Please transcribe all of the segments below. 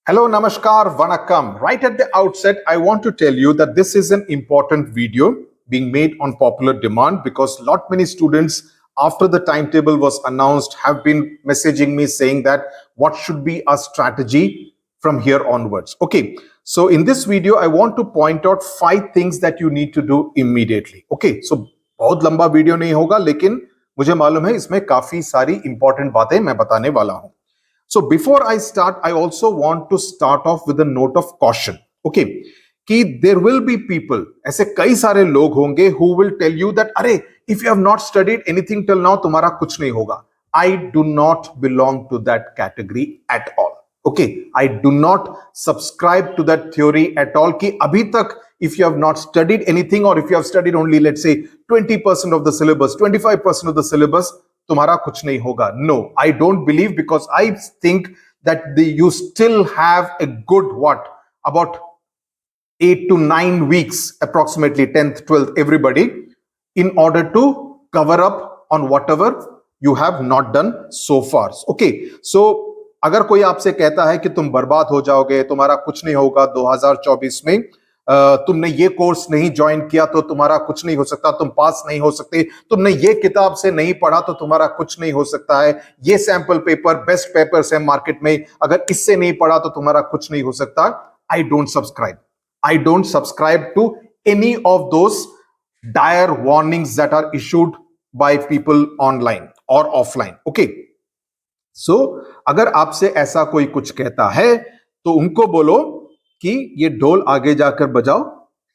Hello, Namaskar, Vanakkam. Right at the outset, I want to tell you that this is an important video being made on popular demand because lot many students after the timetable was announced have been messaging me saying that what should be our strategy from here onwards. Okay, so in this video, I want to point out 5 things that you need to do immediately. Okay, so बहुत लंबा video नहीं होगा लेकिन मुझे मालूम है इसमें काफी सारी इंपॉर्टेंट बातें मैं बताने वाला हूं. So before I start, I also want to start off with a note of caution. Okay, कि there will be people, ऐसे कई सारे लोग होंगे who will tell you that अरे if you have not studied anything till now तुम्हारा कुछ नहीं होगा. I do not belong to that category at all. Okay, I do not subscribe to that theory at all कि अभी तक if you have not studied anything or if you have studied only let's say 20% of the syllabus, 25% of the syllabus, तुम्हारा कुछ नहीं होगा. No, I don't believe because I think that you still have a good about 8 to 9 weeks, approximately 10th, 12th, everybody, in order to cover up on whatever you have not done so far. Okay, so अगर कोई आपसे कहता है कि तुम बर्बाद हो जाओगे, तुम्हारा कुछ नहीं होगा 2024 में, तुमने ये कोर्स नहीं ज्वाइन किया तो तुम्हारा कुछ नहीं हो सकता, तुम पास नहीं हो सकते, तुमने ये किताब से नहीं पढ़ा तो तुम्हारा कुछ नहीं हो सकता है, ये सैंपल पेपर बेस्ट पेपर्स है मार्केट में, अगर इससे नहीं पढ़ा तो तुम्हारा कुछ नहीं हो सकता. I don't subscribe to any of those dire warnings that are issued by people online or offline. Okay, so अगर आपसे ऐसा कोई कुछ कहता है तो उनको बोलो कि ये ढोल आगे जाकर बजाओ,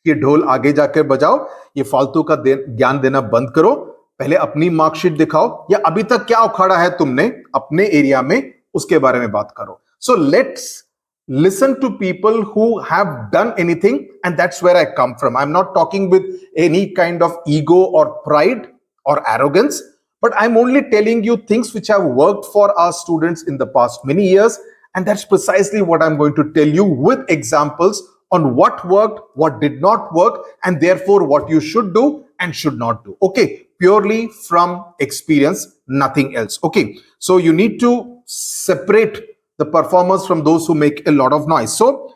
ये ढोल आगे जाकर बजाओ, ये फालतू का ज्ञान देना बंद करो, पहले अपनी मार्कशीट दिखाओ या अभी तक क्या उखाड़ा है तुमने अपने एरिया में उसके बारे में बात करो. So let's listen to people who have done anything, and that's where I come from. I'm not talking with any kind of ego or pride or arrogance, but I'm only telling you things which have worked for our students in the past many years. And that's precisely what I'm going to tell you with examples on what worked, what did not work, and therefore what you should do and should not do. Okay, purely from experience, nothing else. Okay, so you need to separate the performers from those who make a lot of noise. So,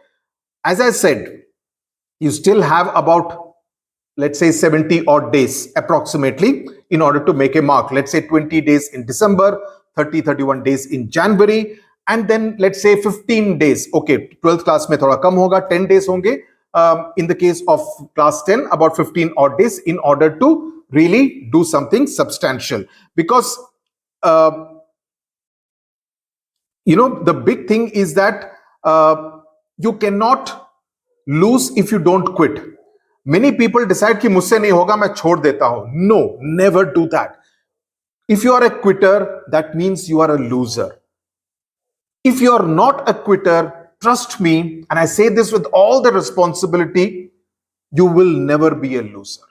as I said, you still have about, let's say 70 odd days approximately in order to make a mark. Let's say 20 days in December, 31 days in January, and then let's say 15 days. Okay, 12th class mein thoda kam hoga, 10 days honge. In the case of class 10, about 15 odd days in order to really do something substantial. Because the big thing is that you cannot lose if you don't quit. Many people decide कि मुझसे नहीं होगा मैं छोड़ देता हूं. No, never do that. If you are a quitter, that means you are a loser. If you are not a quitter, trust me, and I say this with all the responsibility, you will never be a loser.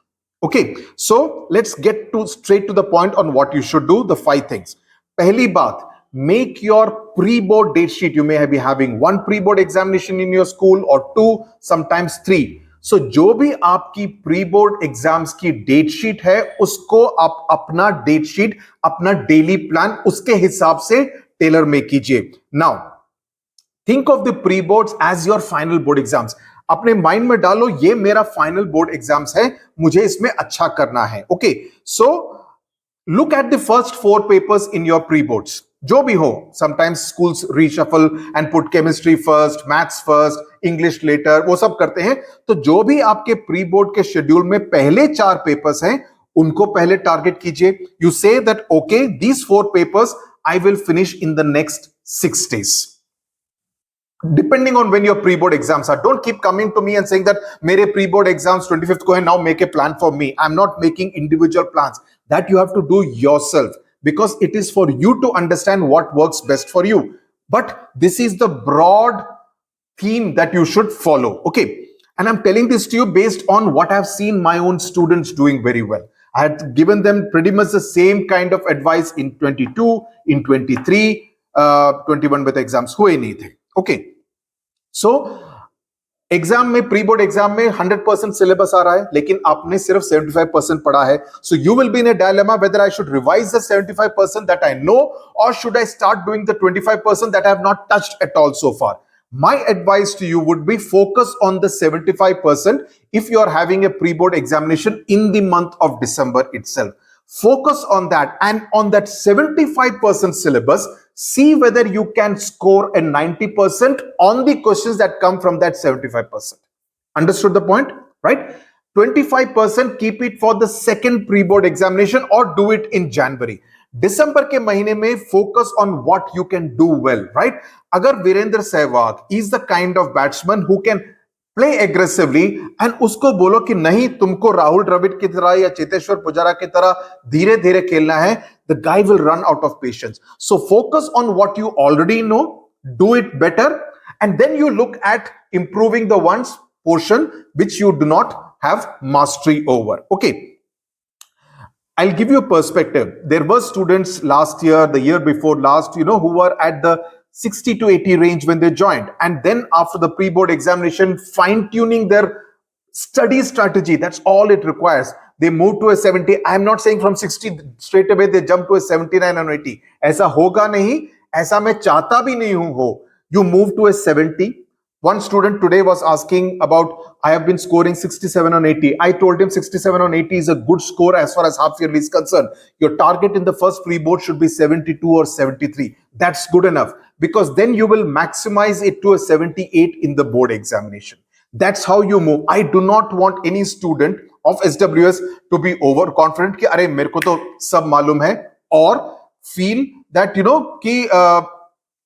Okay, so let's get straight to the point on what you should do, the 5 things. Pehli baat, make your pre-board date sheet. You may be having 1 pre-board examination in your school or 2, sometimes 3. So जो भी आपकी pre-board exams की date sheet है, उसको आप अपना date sheet, अपना daily plan उसके हिसाब से tailor make कीजिए. Now, think of the pre-boards as your final board exams. अपने mind में डालो ये मेरा final board exams है, मुझे इसमें अच्छा करना है. Okay, so look at the first 4 papers in your pre-boards. जो भी हो, sometimes schools reshuffle and put chemistry first, maths first, English later, वो सब करते हैं. तो जो भी आपके प्री बोर्ड के शेड्यूल में पहले 4 पेपर्स हैं उनको पहले टारगेट कीजिए. You say that okay, these 4 papers I will finish in the next 6 days. Depending on when your pre-board exams are. Don't keep coming to me and saying that मेरे pre-board exams 25th को है, now make a plan for me. I'm not making individual plans. That you have to do yourself, because it is for you to understand what works best for you. But this is the broad theme that you should follow. Okay, and I'm telling this to you based on what I've seen my own students doing very well. I had given them pretty much the same kind of advice in 22, in 23, 21 with exams हुए नहीं थे. Okay, so exam में pre board exam में 100% syllabus आ रहा है लेकिन आपने सिर्फ 75% पढ़ा है. So you will be in a dilemma whether I should revise the 75% that I know और should I start doing the 25% that I have not touched at all so far. My advice to you would be focus on the 75% if you are having a pre-board examination in the month of December itself. Focus on that, and on that 75% syllabus, see whether you can score a 90% on the questions that come from that 75%. Understood the point, right? 25% keep it for the second pre-board examination or do it in January. December के महीने में focus on what you can do well, right? अगर Virendra Sehwag is the kind of batsman who can play aggressively and उसको बोलो कि नहीं तुमको राहुल द्रविड़ की तरह या चेतेश्वर पुजारा की तरह धीरे धीरे खेलना है, the guy will run out of patience. So focus on what you already know, do it better, and then you look at improving the ones portion which you do not have mastery over. Okay, I'll give you a perspective. There were students last year, the year before last, who were at the 60 to 80 range when they joined, and then after the pre-board examination, fine-tuning their study strategy, that's all it requires. They move to a 70. I'm not saying from 60 straight away they jump to a 79 and 80. ऐसा होगा नहीं, ऐसा मैं चाहता भी नहीं हूं हो. You move to a 70. One student today was asking about, I have been scoring 67 on 80. I told him 67 on 80 is a good score as far as half yearly is concerned. Your target in the first pre-board should be 72 or 73. That's good enough, because then you will maximize it to a 78 in the board examination. That's how you move. I do not want any student of SWS to be overconfident कि अरे मेरे को तो सब मालूम है, or feel that कि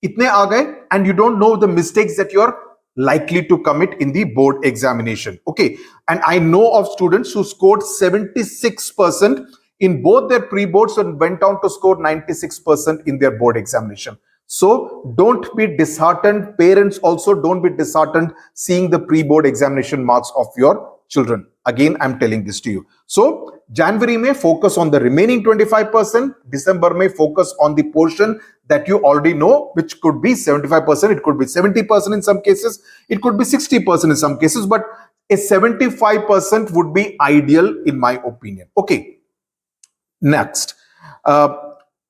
इतने आ गए and you don't know the mistakes that you're likely to commit in the board examination. Okay, and I know of students who scored 76% in both their pre-boards and went on to score 96% in their board examination. So don't be disheartened. Parents also don't be disheartened seeing the pre-board examination marks of your children. Again, I'm telling this to you. So January may focus on the remaining 25%. December may focus on the portion that you already know, which could be 75%. It could be 70% in some cases. It could be 60% in some cases. But a 75% would be ideal in my opinion. Okay. Next.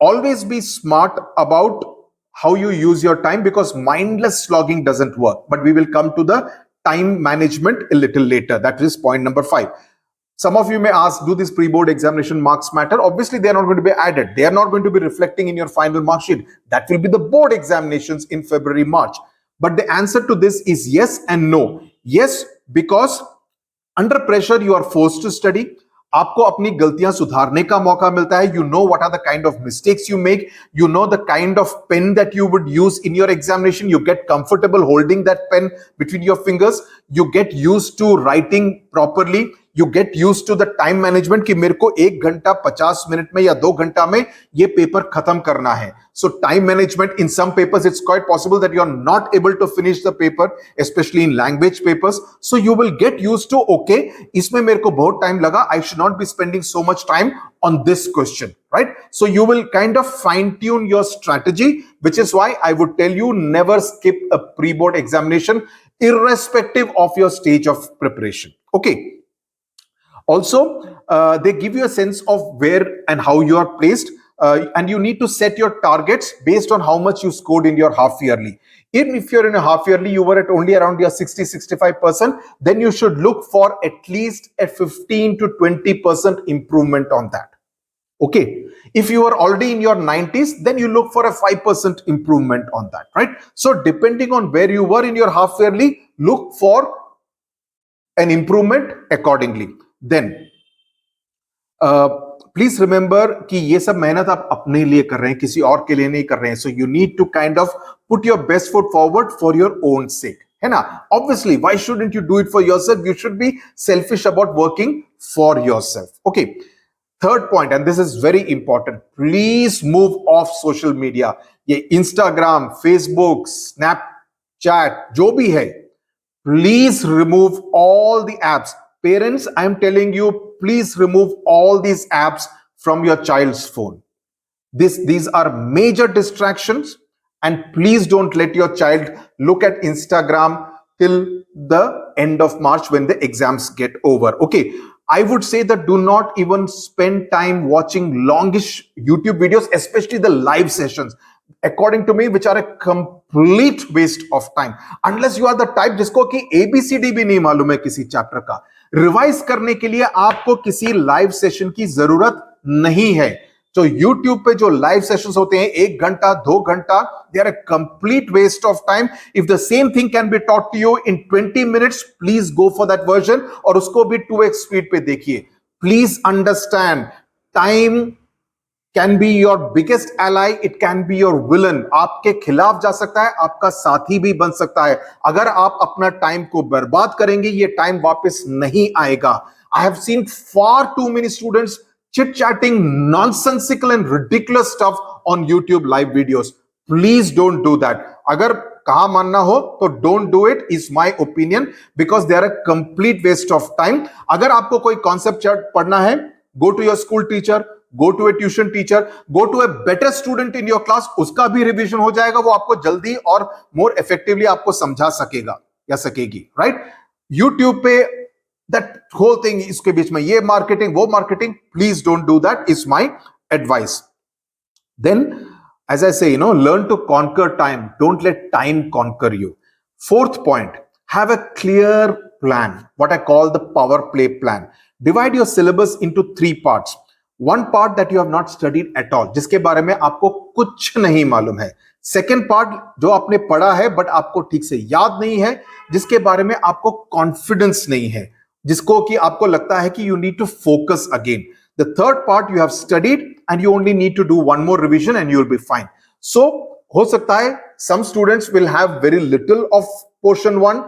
Always be smart about how you use your time, because mindless slogging doesn't work. But we will come to the time management a little later. That is point number 5. Some of you may ask, do these pre-board examination marks matter? Obviously, they are not going to be added. They are not going to be reflecting in your final mark sheet. That will be the board examinations in February, March. But the answer to this is yes and no. Yes, because under pressure, you are forced to study. आपको अपनी गलतियां सुधारने का मौका मिलता है. You know what are the kind of mistakes you make. You know the kind of pen that you would use in your examination. You get comfortable holding that pen between your fingers. You get used to writing properly. You get used to the time management कि मेरे को 1 घंटा 50 minute में या 2 घंटा में ये paper खत्म करना है. So time management, in some papers it's quite possible that you are not able to finish the paper, especially in language papers. So you will get used to, okay, इसमें मेरे को बहुत time लगा, I should not be spending so much time on this question, right? So you will kind of fine tune your strategy, which is why I would tell you never skip a pre-board examination irrespective of your stage of preparation. Okay. Also, they give you a sense of where and how you are placed, and you need to set your targets based on how much you scored in your half yearly. Even if you're in a half yearly, you were at only around your 60-65%, then you should look for at least a 15 to 20% improvement on that. Okay. If you are already in your 90s, then you look for a 5% improvement on that, right? So depending on where you were in your half yearly, look for an improvement accordingly. Then please remember कि ये सब मेहनत आप अपने लिए कर रहे हैं, किसी और के लिए नहीं कर रहे हैं. So you need to kind of put your best foot forward for your own sake, है ना? Obviously, why shouldn't you do it for yourself? You should be selfish about working for yourself. Okay. Third point, and this is very important, please move off social media. ये Instagram, Facebook, Snapchat, जो भी है, please remove all the apps. Parents, I am telling you, please remove all these apps from your child's phone. These are major distractions, and please don't let your child look at Instagram till the end of March when the exams get over. Okay, I would say that do not even spend time watching longish YouTube videos, especially the live sessions. according to me, which are a complete waste of time. Unless you are the type जिसको कि ABCD भी नहीं मालूम है किसी chapter का, revise करने के लिए आपको किसी लाइव सेशन की जरूरत नहीं है. तो YouTube पे जो लाइव सेशंस होते हैं 1 घंटा 2 घंटा, they are a complete waste of time. If the same thing can be taught to you in 20 minutes, please go for that version और उसको भी 2x स्पीड पे देखिए. Please understand, time can be your biggest ally, it can be your villain. आपके खिलाफ जा सकता है, आपका साथी भी बन सकता है. अगर आप अपना टाइम को बर्बाद करेंगे, ये टाइम वापस नहीं आएगा. I have seen far too many students chit-chatting nonsensical and ridiculous stuff on YouTube live videos. Please don't do that. अगर कहा मानना हो तो don't do it, is my opinion, because they are a complete waste of time. अगर आपको कोई concept पढ़ना है, go to your school teacher, go to a tuition teacher, go to a better student in your class, उसका भी revision हो जाएगा, वो आपको जल्दी और more effectively आपको समझा सकेगा या सकेगी, right? YouTube पे that whole thing इसके बीच में ये marketing वो marketing, please don't do that, is my advice. Then as I say, learn to conquer time, don't let time conquer you. Fourth point, have a clear plan, what I call the power play plan. Divide your syllabus into 3 parts. One part that you have not studied at all, जिसके बारे में आपको कुछ नहीं मालूम है. Second part जो आपने पढ़ा है बट आपको ठीक से याद नहीं है, जिसके बारे में आपको कॉन्फिडेंस नहीं है, जिसको कि आपको लगता है कि you need to focus again. The third part you have studied and you only need to do one more revision and you will be fine. So हो सकता है some students will have very little of portion 1,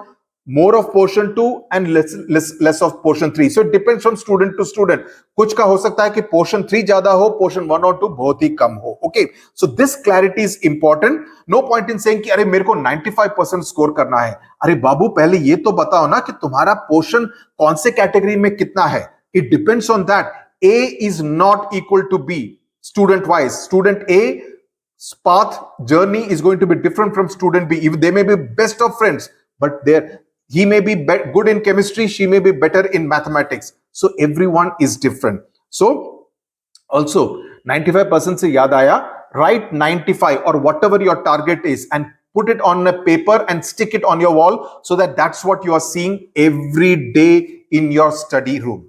more of portion 2 and less of portion 3. So it depends from student to student. कुछ का हो सकता है कि portion 3 ज्यादा हो, portion 1 और 2 बहुत ही कम हो. Okay, so this clarity is important. No point in saying कि अरे मेरे को 95% स्कोर करना है. अरे बाबू पहले ये तो बताओ ना कि तुम्हारा पोर्शन कौन से कैटेगरी में कितना है. It depends on that. A is not equal to B student wise. Student A's path journey is going to be different from student B. If they may be best of friends, but he may be good in chemistry, she may be better in mathematics. So everyone is different. So also 95% से याद आया, write 95 or whatever your target is and put it on a paper and stick it on your wall so that that's what you are seeing every day in your study room.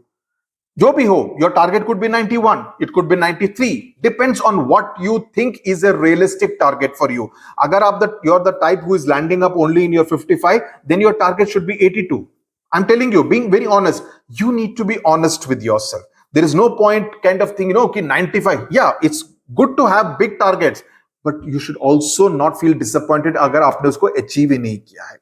जो भी हो, your target could be 91, it could be 93, depends on what you think is a realistic target for you. अगर आप you're the type who is landing up only in your 55, then your target should be 82. I'm telling you, being very honest, you need to be honest with yourself. There is no point kind of thing, कि 95, yeah, it's good to have big targets, but you should also not feel disappointed अगर आपने उसको achieve ही नहीं किया है.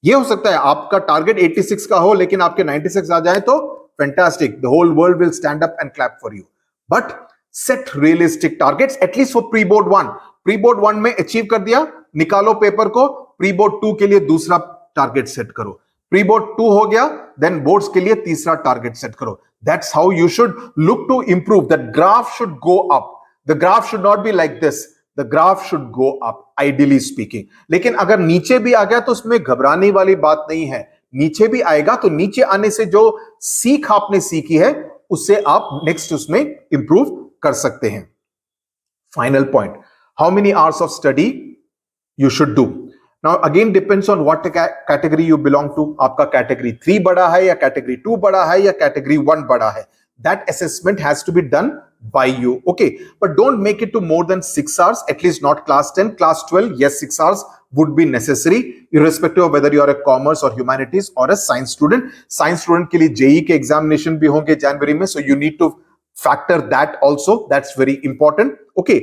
ये हो सकता है आपका टारगेट 86 का हो लेकिन आपके 96 आ जाए तो fantastic, the whole world will stand up and clap for you. But set realistic targets, at least for preboard 1. Preboard 1 में achieve कर दिया, निकालो पेपर को, preboard 2 के लिए दूसरा टारगेट सेट करो. Preboard 2 हो गया, then boards के लिए तीसरा टारगेट सेट करो. That's how you should look to improve. The graph should go up. The graph should not be like this. The graph should go up, ideally speaking. लेकिन अगर नीचे भी आ गया तो उसमें घबराने वाली बात नहीं है. नीचे भी आएगा तो नीचे आने से जो सीख आपने सीखी है उससे आप नेक्स्ट उसमें इंप्रूव कर सकते हैं. Final point, how many hours of study you should do. Now again depends on what category you belong to. आपका कैटेगरी 3 बड़ा है या कैटेगरी 2 बड़ा है या कैटेगरी 1 बड़ा है. That assessment has to be done by you. Okay, but don't make it to more than 6 hours, at least not class 10. Class 12, yes, 6 hours would be necessary, irrespective of whether you are a commerce or humanities or a science student. Science student के लिए JEE के examination भी होंगे January में, so you need to factor that also. That's very important. Okay,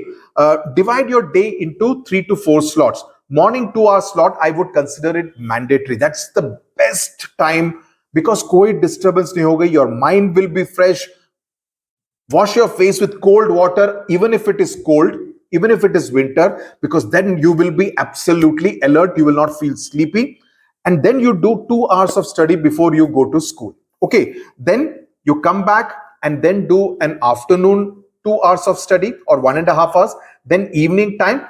divide your day into 3 to 4 slots. Morning 2-hour slot, I would consider it mandatory. That's the best time because कोई disturbance नहीं होगी. Your mind will be fresh. Wash your face with cold water, even if it is cold, even if it is winter, because then you will be absolutely alert. You will not feel sleepy. And then you do 2 hours of study before you go to school. Okay. Then you come back and then do an afternoon 2 hours of study or 1.5 hours. Then evening time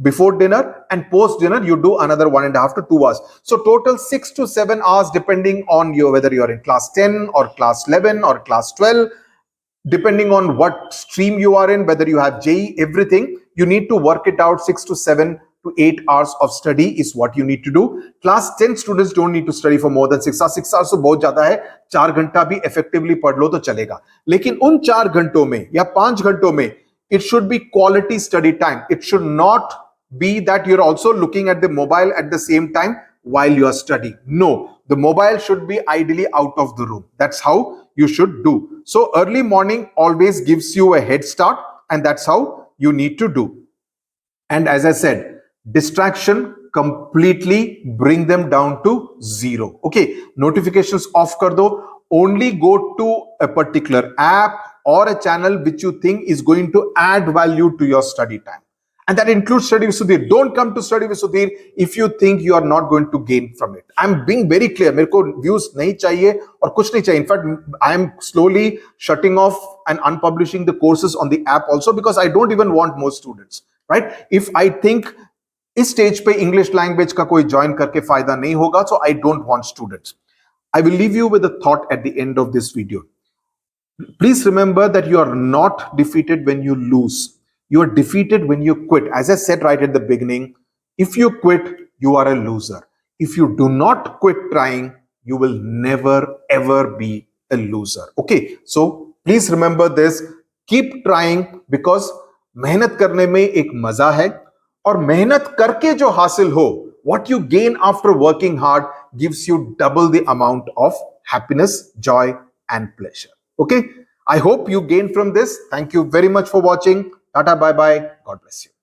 before dinner and post dinner, you do another 1.5 to 2 hours. So total 6 to 7 hours, depending on whether you're in class 10 or class 11 or class 12. Depending on what stream you are in, whether you have JEE, everything, You need to work it out. 6 to 7 to 8 hours of study is what you need to do. Class 10 students don't need to study for more than 6 hours. 6 hours तो बहुत ज्यादा है. 4 घंटा भी effectively पढ़ लो तो चलेगा. लेकिन उन 4 घंटों में या 5 घंटों में it should be quality study time. It should not be that you're also looking at the mobile at the same time while you are studying. No, the mobile should be ideally out of the room. That's how you should do. So early morning always gives you a head start, and that's how you need to do. And as I said, distraction completely bring them down to zero. Okay, notifications off kar do. Only go to a particular app or a channel which you think is going to add value to your study time. And that includes study with Sudhir. Don't come to study with Sudhir if you think you are not going to gain from it. I'm being very clear. मेरे को views नहीं चाहिए और कुछ नहीं चाहिए. In fact, I am slowly shutting off and unpublishing the courses on the app also because I don't even want more students. Right? If I think इस stage पे इंग्लिश लैंग्वेज का कोई ज्वाइन करके फायदा नहीं होगा, so I don't want students. I will leave you with a thought at the end of this video. Please remember that you are not defeated when you lose. You are defeated when you quit. As I said right at the beginning, if you quit, you are a loser. If you do not quit trying, you will never ever be a loser. Okay, so please remember this. Keep trying because मेहनत करने में एक मजा है और मेहनत करके जो हासिल हो, what you gain after working hard gives you double the amount of happiness, joy and pleasure. Okay, I hope you gain from this. Thank you very much for watching. Tata, bye bye. God bless you.